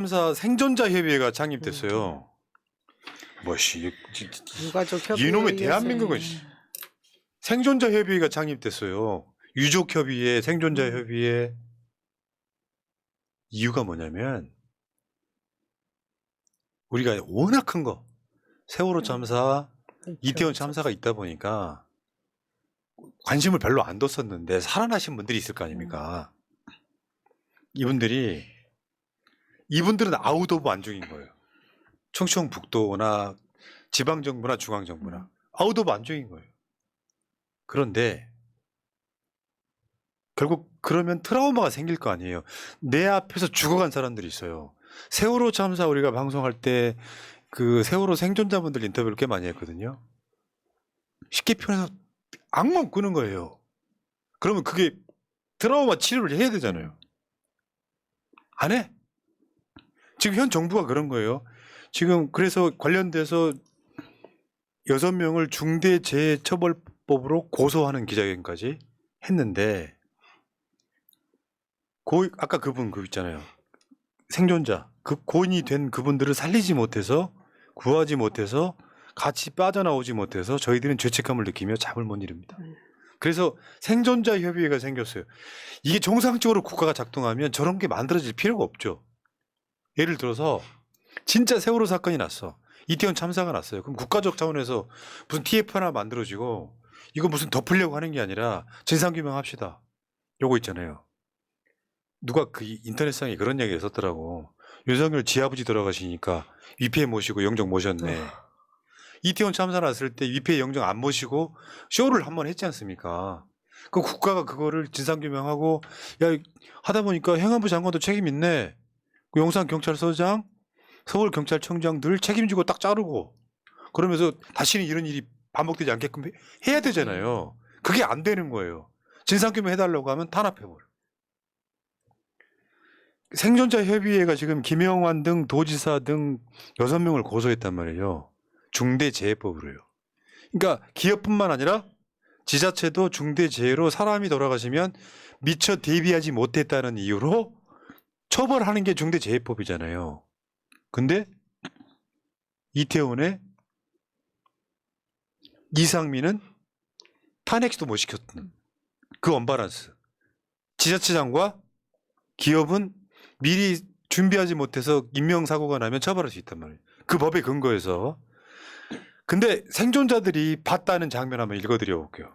3사 생존자협의회가 창립됐어요. 뭐씨 유가족 협의회 이놈의 대한민국은 생존자협의회가 창립됐어요. 유족협의회, 생존자협의회. 이유가 뭐냐면 우리가 워낙 큰 거 세월호 참사, 이태원 참사가 있다 보니까 관심을 별로 안 뒀었는데 살아나신 분들이 있을 거 아닙니까? 이분들은 아웃 오브 안중인 거예요. 충청북도나 지방정부나 중앙정부나 아웃 오브 안중인 거예요. 그런데 결국 그러면 트라우마가 생길 거 아니에요. 내 앞에서 죽어간 사람들이 있어요. 세월호 참사 우리가 방송할 때 그 세월호 생존자분들 인터뷰를 꽤 많이 했거든요. 쉽게 표현해서 악몽 꾸는 거예요. 그러면 그게 트라우마 치료를 해야 되잖아요. 안 해. 지금 현 정부가 그런 거예요. 지금 그래서 관련돼서 6명을 중대재해처벌법으로 고소하는 기자회견까지 했는데 아까 그분 있잖아요. 생존자 그 고인이 된 그분들을 살리지 못해서 구하지 못해서 같이 빠져나오지 못해서 저희들은 죄책감을 느끼며 잠을 못 이룹니다. 그래서 생존자협의회가 생겼어요. 이게 정상적으로 국가가 작동하면 저런 게 만들어질 필요가 없죠. 예를 들어서 진짜 세월호 사건이 났어. 이태원 참사가 났어요. 그럼 국가적 차원에서 무슨 TF 하나 만들어지고 이거 무슨 덮으려고 하는 게 아니라 진상규명합시다. 요거 있잖아요. 누가 그 인터넷상에 그런 이야기가 있었더라고. 윤석열 지아버지 돌아가시니까 위패 모시고 영정 모셨네. 이태원 참사 났을 때 위패 영정 안 모시고 쇼를 한번 했지 않습니까? 그 국가가 그거를 진상규명하고 야 하다 보니까 행안부 장관도 책임 있네. 그 용산경찰서장, 서울경찰청장들 책임지고 딱 자르고 그러면서 다시는 이런 일이 반복되지 않게끔 해야 되잖아요. 그게 안 되는 거예요. 진상규명 해달라고 하면 탄압해버려. 생존자협의회가 지금 김영환 등 도지사 등 6명을 고소했단 말이에요. 중대재해법으로요. 그러니까 기업뿐만 아니라 지자체도 중대재해로 사람이 돌아가시면 미처 대비하지 못했다는 이유로 처벌하는 게 중대재해법이잖아요. 근데 이태원에 이상민은 탄핵도 못 시켰던 그 언밸런스. 지자체장과 기업은 미리 준비하지 못해서 인명사고가 나면 처벌할 수 있단 말이에요. 그 법에 근거해서. 근데 생존자들이 봤다는 장면 한번 읽어드려 볼게요.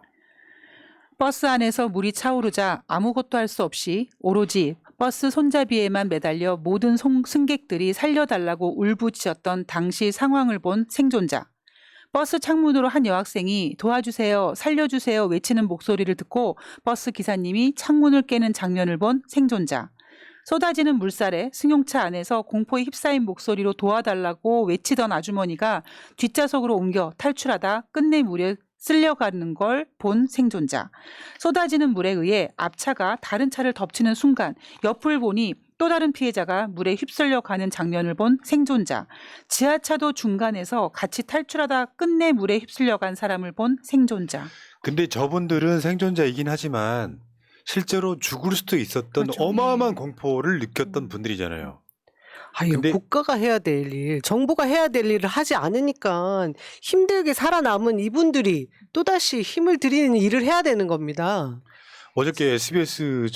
버스 안에서 물이 차오르자 아무것도 할 수 없이 오로지 버스 손잡이에만 매달려 모든 승객들이 살려달라고 울부짖었던 당시 상황을 본 생존자. 버스 창문으로 한 여학생이 도와주세요, 살려주세요 외치는 목소리를 듣고 버스 기사님이 창문을 깨는 장면을 본 생존자. 쏟아지는 물살에 승용차 안에서 공포에 휩싸인 목소리로 도와달라고 외치던 아주머니가 뒷좌석으로 옮겨 탈출하다 끝내 물에 쓸려가는 걸 본 생존자. 쏟아지는 물에 의해 앞차가 다른 차를 덮치는 순간 옆을 보니 또 다른 피해자가 물에 휩쓸려 가는 장면을 본 생존자. 지하차도 중간에서 같이 탈출하다 끝내 물에 휩쓸려 간 사람을 본 생존자. 근데 저분들은 생존자이긴 하지만 실제로 죽을 수도 있었던 그렇죠. 어마어마한 공포를 느꼈던 분들이잖아요. 아유, 근데- 국가가 해야 될 일, 정부가 해야 될 일을 하지 않으니까 힘들게 살아남은 이분들이 또다시 힘을 들이는 일을 해야 되는 겁니다. 어저께 SBS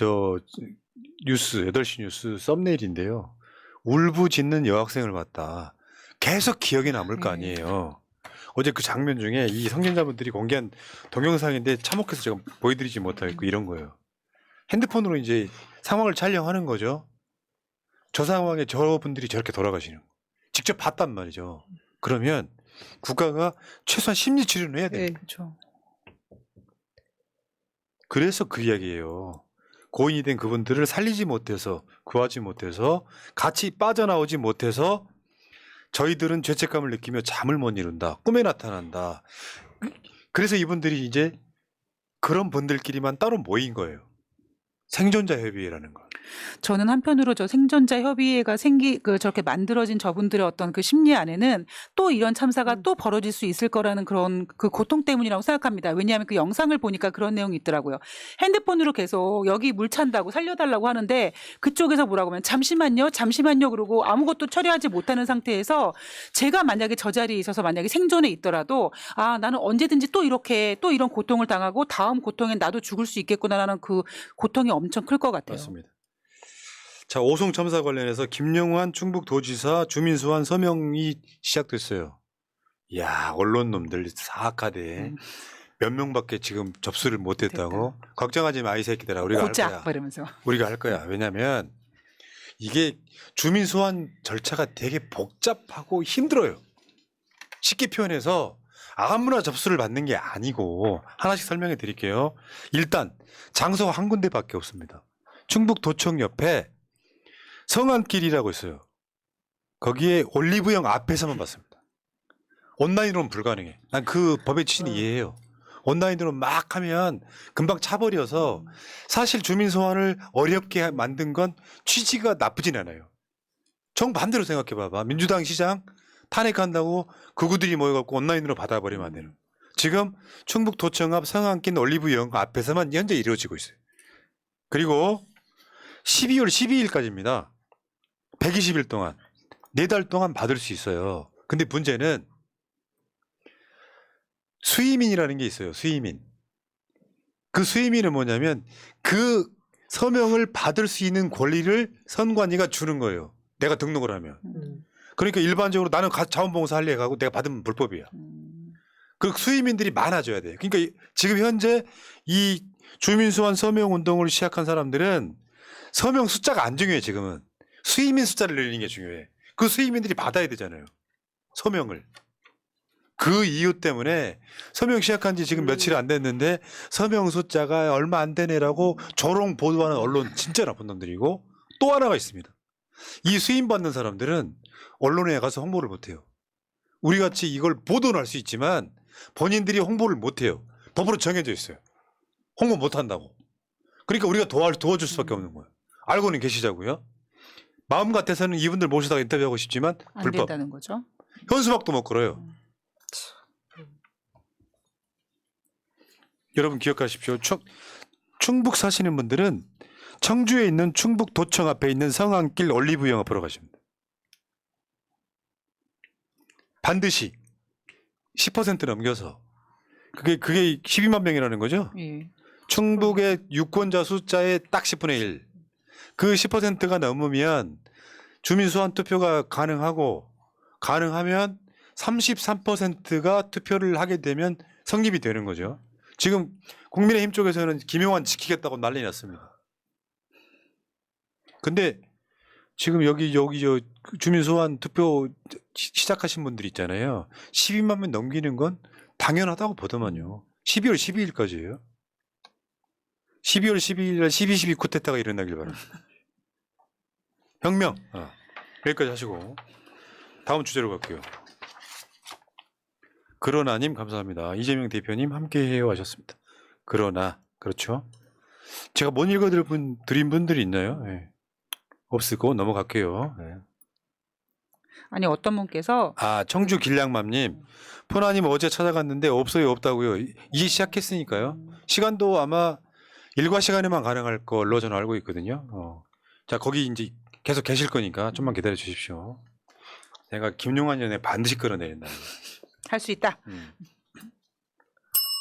뉴스 8시 뉴스 썸네일인데요. 울부짖는 여학생을 봤다. 계속 기억에 남을 거 아니에요. 어제 그 장면 중에 이 성년자분들이 공개한 동영상인데 참혹해서 제가 보여드리지 못하겠고 이런 거예요. 핸드폰으로 이제 상황을 촬영하는 거죠. 저 상황에 저분들이 저렇게 돌아가시는 거. 직접 봤단 말이죠. 그러면 국가가 최소한 심리 치료는 해야 돼요. 네. 그렇죠. 그래서 그 이야기예요. 고인이 된 그분들을 살리지 못해서 구하지 못해서 같이 빠져나오지 못해서 저희들은 죄책감을 느끼며 잠을 못 이룬다. 꿈에 나타난다. 그래서 이분들이 이제 그런 분들끼리만 따로 모인 거예요. 생존자협의회라는 거. 저는 한편으로 저 생존자 협의회가 저렇게 만들어진 저분들의 어떤 그 심리 안에는 또 이런 참사가 또 벌어질 수 있을 거라는 그런 그 고통 때문이라고 생각합니다. 왜냐하면 그 영상을 보니까 그런 내용이 있더라고요. 핸드폰으로 계속 여기 물 찬다고 살려달라고 하는데 그쪽에서 뭐라고 하면 잠시만요, 잠시만요 그러고 아무것도 처리하지 못하는 상태에서 제가 만약에 저 자리에 있어서 만약에 생존에 있더라도 아 나는 언제든지 또 이렇게 또 이런 고통을 당하고 다음 고통엔 나도 죽을 수 있겠구나라는 그 고통이 엄청 클 것 같아요. 맞습니다. 자, 오송 참사 관련해서 김영환 충북도지사 주민소환 서명이 시작됐어요. 이야, 언론놈들 사악하대. 몇 명밖에 지금 접수를 못했다고. 걱정하지 마 이 새끼들아. 우리가 할 고작 거야. 이러면서. 우리가 할 거야. 왜냐하면 이게 주민소환 절차가 되게 복잡하고 힘들어요. 쉽게 표현해서 아무나 접수를 받는 게 아니고 하나씩 설명해 드릴게요. 일단 장소가 한 군데밖에 없습니다. 충북도청 옆에 성안길이라고 있어요. 거기에 올리브영 앞에서만 받습니다. 온라인으로는 불가능해. 난 그 법의 취지는 이해해요. 온라인으로 막 하면 금방 차버려서 사실 주민소환을 어렵게 만든 건 취지가 나쁘진 않아요. 정반대로 생각해 봐봐. 민주당 시장 탄핵한다고 극우들이 모여갖고 온라인으로 받아버리면 안 되는. 지금 충북도청 앞 성안길 올리브영 앞에서만 현재 이루어지고 있어요. 그리고 12월 12일까지입니다. 120일 동안 4달 동안 받을 수 있어요. 근데 문제는 수의민이라는 게 있어요. 수의민. 그 수의민은 뭐냐면 그 서명을 받을 수 있는 권리를 선관위가 주는 거예요. 내가 등록을 하면. 그러니까 일반적으로 나는 자원봉사 할래 가고 내가 받으면 불법이야. 그 수의민들이 많아져야 돼. 그러니까 지금 현재 이 주민소환 서명 운동을 시작한 사람들은 서명 숫자가 안 중요해. 지금은 수의민 숫자를 늘리는 게 중요해. 그 수의민들이 받아야 되잖아요. 서명을. 그 이유 때문에 서명 시작한 지 지금 며칠 안 됐는데 서명 숫자가 얼마 안 되네라고 조롱 보도하는 언론 진짜 나쁜 놈들이고, 또 하나가 있습니다. 이 수임 받는 사람들은 언론에 가서 홍보를 못해요. 우리같이 이걸 보도는 할 수 있지만 본인들이 홍보를 못해요. 법으로 정해져 있어요. 홍보 못한다고. 그러니까 우리가 도와줄 수밖에 없는 거예요. 알고는 계시자고요. 마음 같아서는 이분들 모시다가 인터뷰하고 싶지만 안 불법. 된다는 거죠. 현수막도 못 걸어요. 여러분 기억하십시오. 충북 사시는 분들은 청주에 있는 충북도청 앞에 있는 성안길 올리브영 앞으로 가십니다. 반드시 10% 넘겨서 그게 12만 명이라는 거죠. 예. 충북의 유권자 숫자의 딱 10분의 1. 그 10%가 넘으면 주민소환 투표가 가능하면 33%가 투표를 하게 되면 성립이 되는 거죠. 지금 국민의힘 쪽에서는 김용환 지키겠다고 난리 났습니다. 근데 지금 여기 저 주민소환 투표 시작하신 분들 있잖아요. 12만 명 넘기는 건 당연하다고 보더만요. 12월 12일까지예요. 12월 12일에 12.12 쿠데타가 일어나길 바랍니다. 혁명. 여기까지 하시고 다음 주제로 갈게요. 그러나님 감사합니다. 이재명 대표님 함께해요 하셨습니다. 그러나 그렇죠. 제가 못 읽어드린 분들이 있나요? 네. 없을고 넘어갈게요. 네. 아니 어떤 분께서 청주 길량맘님, 포나님 어제 찾아갔는데 없어요 없다고요. 이제 시작했으니까요. 시간도 아마 일과 시간에만 가능할 걸로 저는 알고 있거든요. 자 거기 이제 계속 계실 거니까 좀만 기다려 주십시오. 제가 김용환 전에 반드시 끌어내린다. 할 수 있다.